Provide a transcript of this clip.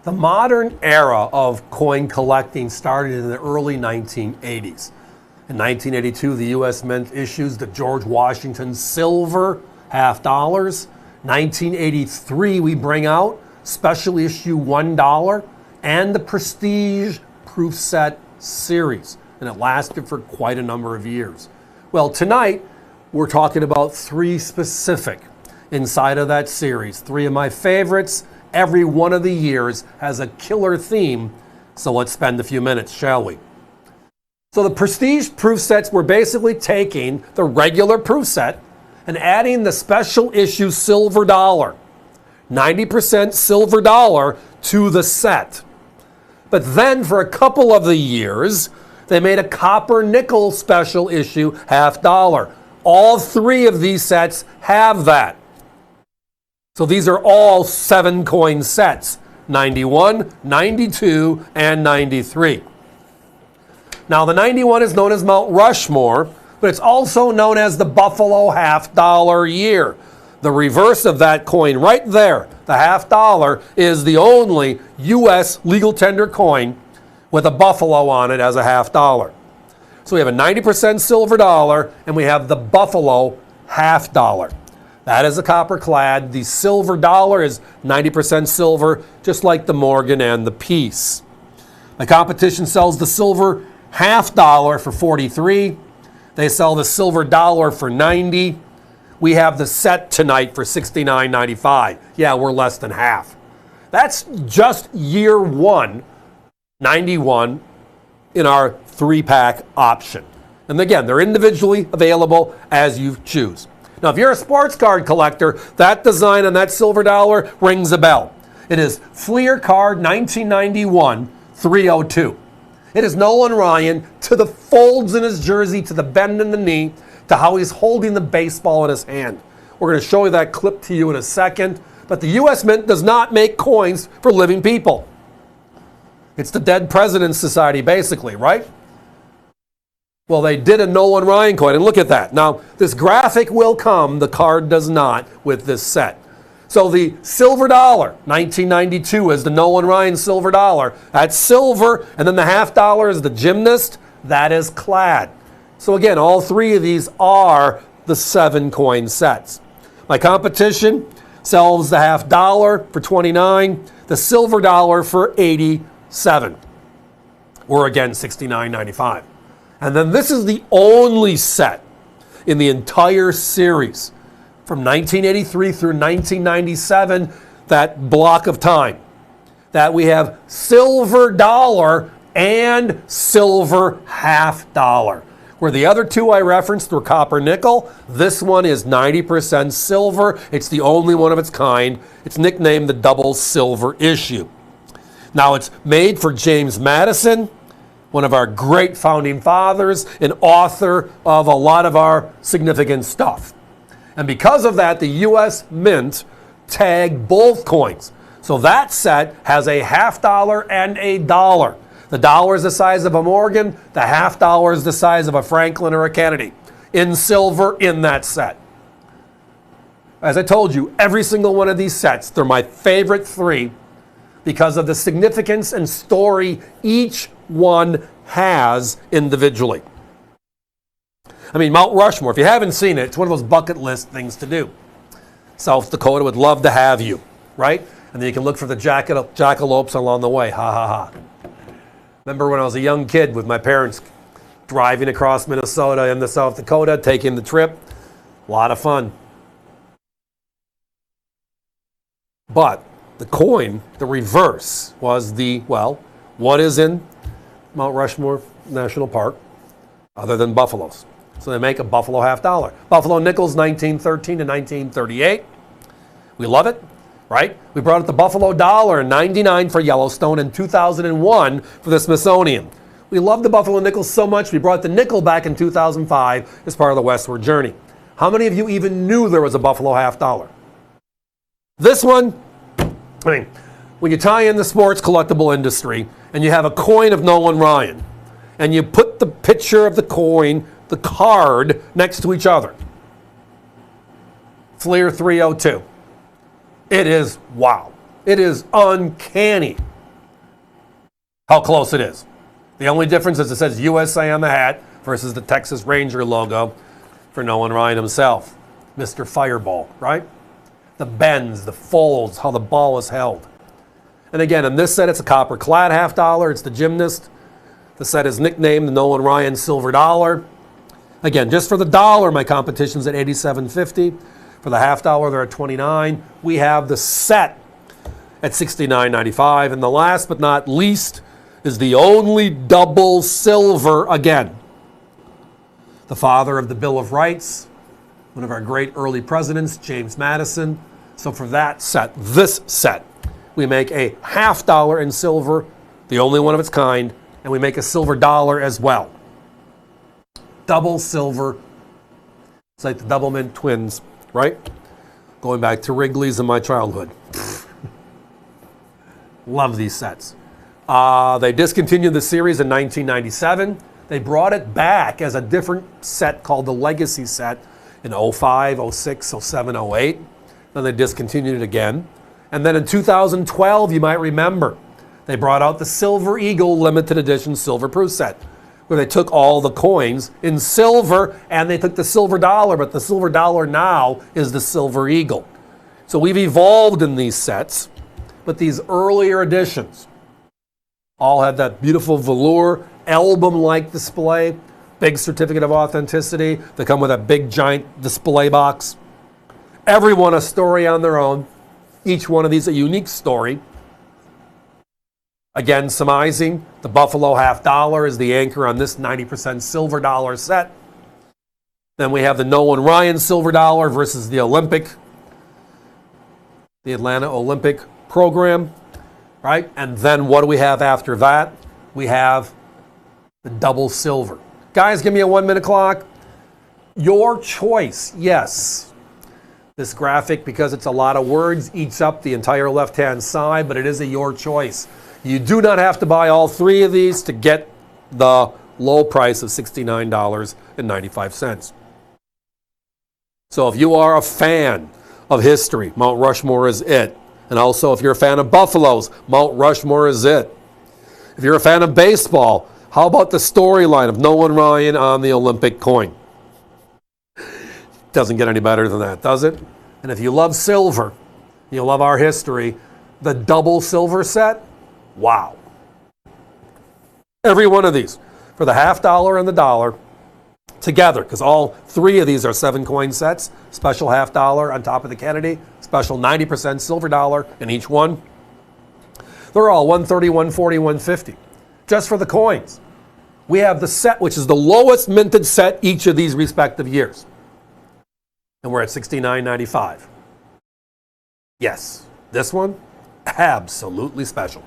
The modern era of coin collecting started in the early 1980s. In 1982, the U.S. Mint issues the George Washington silver half dollars. 1983, we bring out special issue $1 and the Prestige Proof Set series. And it lasted for quite a number of years. Well, tonight, we're talking about three specific inside of that series. Three of my favorites. Every one of the years has a killer theme. So let's spend a few minutes, shall we? So the Prestige Proof Sets were basically taking the regular proof set and adding the special issue silver dollar. 90% silver dollar to the set. But then for a couple of the years, they made a copper nickel special issue half dollar. All three of these sets have that. So these are all 7 coin sets, 91, 92, and 93. Now the 91 is known as Mount Rushmore, but it's also known as the Buffalo half dollar year. The reverse of that coin right there, the half dollar, is the only U.S. legal tender coin with a buffalo on it as a half dollar. So we have a 90% silver dollar and we have the Buffalo half dollar. That is a copper clad. The silver dollar is 90% silver, just like the Morgan and the piece. My competition sells the silver half dollar for $43. They sell the silver dollar for $90. We have the set tonight for $69.95. Yeah, we're less than half. That's just year one, 91, in our 3-pack option. And again, they're individually available as you choose. Now, if you're a sports card collector, that design on that silver dollar rings a bell. It is Fleer Card 1991 302. It is Nolan Ryan to the folds in his jersey, to the bend in the knee, to how he's holding the baseball in his hand. We're going to show you that clip to you in a second. But the U.S. Mint does not make coins for living people. It's the Dead Presidents Society, basically, right? Well, they did a Nolan Ryan coin, and look at that. Now, this graphic will come, the card does not, with this set. So the silver dollar, 1992, is the Nolan Ryan silver dollar. That's silver, and then the half dollar is the gymnast. That is clad. So again, all three of these are the 7 coin sets. My competition sells the half dollar for $29, the silver dollar for $87, or again, $69.95. And then this is the only set in the entire series from 1983 through 1997, that block of time, that we have silver dollar and silver half dollar. Where the other two I referenced were copper nickel, this one is 90% silver. It's the only one of its kind. It's nicknamed the double silver issue. Now it's made for James Madison, one of our great founding fathers, an author of a lot of our significant stuff. And because of that, the U.S. Mint tagged both coins. So that set has a half dollar and a dollar. The dollar is the size of a Morgan, the half dollar is the size of a Franklin or a Kennedy, in silver in that set. As I told you, every single one of these sets, they're my favorite 3 because of the significance and story each one has individually. I memean, Mount Rushmore, if you haven't seen it, it's one of those bucket list things to do. South Dakota would love to have you, right? And then you can look for the jackalopes along the way. Ha, ha, ha. Remember when I was a young kid with my parents driving across Minnesota into South Dakota, taking the trip? A lot of fun. But the coin, the reverse, was what is in Mount Rushmore National Park other than buffaloes? So they make a Buffalo half dollar. Buffalo nickels, 1913 to 1938. We love it, right? We brought out the Buffalo dollar in 99 for Yellowstone and 2001 for the Smithsonian. We love the Buffalo nickel so much, we brought the nickel back in 2005 as part of the westward journey. How many of you even knew there was a Buffalo half dollar? This one, I mean, when you tie in the sports collectible industry and you have a coin of Nolan Ryan and you put the picture of the coin, the card, next to each other. Fleer 302. It is wow. It is uncanny how close it is. The only difference is it says USA on the hat versus the Texas Ranger logo for Nolan Ryan himself. Mr. Fireball, right? The bends, the folds, how the ball is held. And again, in this set, it's a copper clad $50. It's the gymnast. The set is nicknamed the Nolan Ryan Silver Dollar. Again, just for the dollar, my competition's at $87.50. For the $50, they're at $29. We have the set at $69.95. And the last but not least is the only double silver again. The father of the Bill of Rights, one of our great early presidents, James Madison. So for that set, this set, we make a $50 in silver, the only one of its kind, and we make a silver dollar as well. Double silver. It's like the Double Mint twins, right? Going back to Wrigley's in my childhood. Love these sets. They discontinued the series in 1997. They brought it back as a different set called the Legacy set in 05, 06, 07, 08. Then they discontinued it again. And then in 2012, you might remember, they brought out the Silver Eagle limited edition silver proof set, where they took all the coins in silver and they took the silver dollar, but the silver dollar now is the Silver Eagle. So we've evolved in these sets, but these earlier editions all had that beautiful velour, album-like display, big certificate of authenticity. They come with a big giant display box. Every one a story on their own. Each one of these a unique story. Again, surmising, the Buffalo $50 is the anchor on this 90% silver dollar set. Then we have the Nolan Ryan silver dollar versus the Atlanta Olympic program, right? And then what do we have after that? We have the double silver. Guys, give me a 1 minute clock. Your choice, yes. This graphic, because it's a lot of words, eats up the entire left-hand side, but it is a your choice. You do not have to buy all three of these to get the low price of $69.95. So if you are a fan of history, Mount Rushmore is it. And also if you're a fan of Buffaloes, Mount Rushmore is it. If you're a fan of baseball, how about the storyline of Nolan Ryan on the Olympic coin? Doesn't get any better than that, does it? And if you love silver, you love our history, the double silver set, wow. Every one of these, for the $50 and the dollar, together, because all three of these are 7-coin sets, special $50 on top of the Kennedy, special 90% silver dollar in each one. They're all $130, $140, $150, just for the coins. We have the set, which is the lowest minted set each of these respective years. And we're at $69.95. Yes, this one, absolutely special.